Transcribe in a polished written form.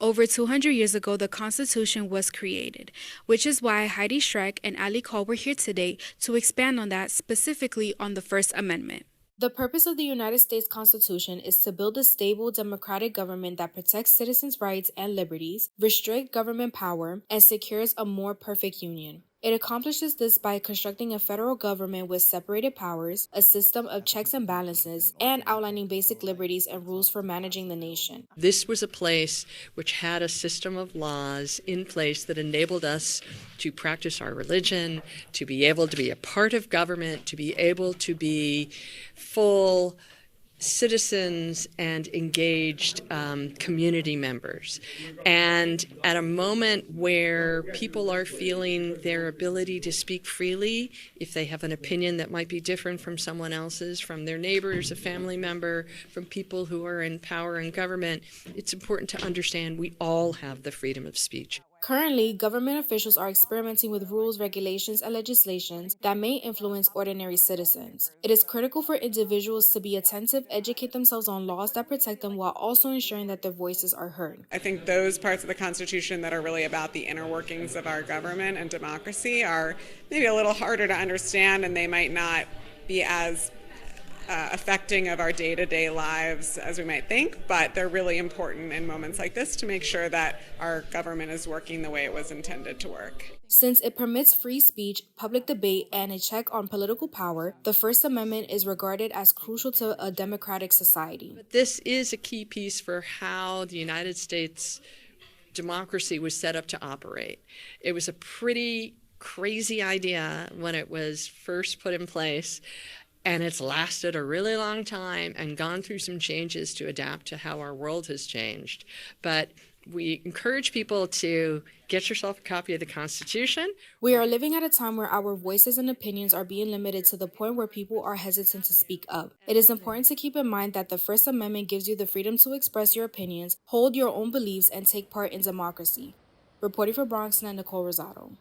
Over 200 years ago, the Constitution was created, which is why Heidi Schreck and Ali Cole were here today to expand on that, specifically on the First Amendment. The purpose of the United States Constitution is to build a stable, democratic government that protects citizens' rights and liberties, restricts government power, and secures a more perfect union. It accomplishes this by constructing a federal government with separated powers, a system of checks and balances, and outlining basic liberties and rules for managing the nation. This was a place which had a system of laws in place that enabled us to practice our religion, to be able to be a part of government, to be able to be full citizens and engaged community members. And at a moment where people are feeling their ability to speak freely, if they have an opinion that might be different from someone else's, from their neighbors, a family member, from people who are in power and government, it's important to understand we all have the freedom of speech. Currently, government officials are experimenting with rules, regulations, and legislations that may influence ordinary citizens. It is critical for individuals to be attentive, educate themselves on laws that protect them while also ensuring that their voices are heard. I think those parts of the Constitution that are really about the inner workings of our government and democracy are maybe a little harder to understand, and they might not be as affecting of our day-to-day lives as we might think, but they're really important in moments like this to make sure that our government is working the way it was intended to work. Since it permits free speech, public debate, and a check on political power, the First Amendment is regarded as crucial to a democratic society. But this is a key piece for how the United States democracy was set up to operate. It was a pretty crazy idea when it was first put in place. And it's lasted a really long time and gone through some changes to adapt to how our world has changed. But we encourage people to get yourself a copy of the Constitution. We are living at a time where our voices and opinions are being limited to the point where people are hesitant to speak up. It is important to keep in mind that the First Amendment gives you the freedom to express your opinions, hold your own beliefs, and take part in democracy. Reporting for BronxNet, Nicole Rosado.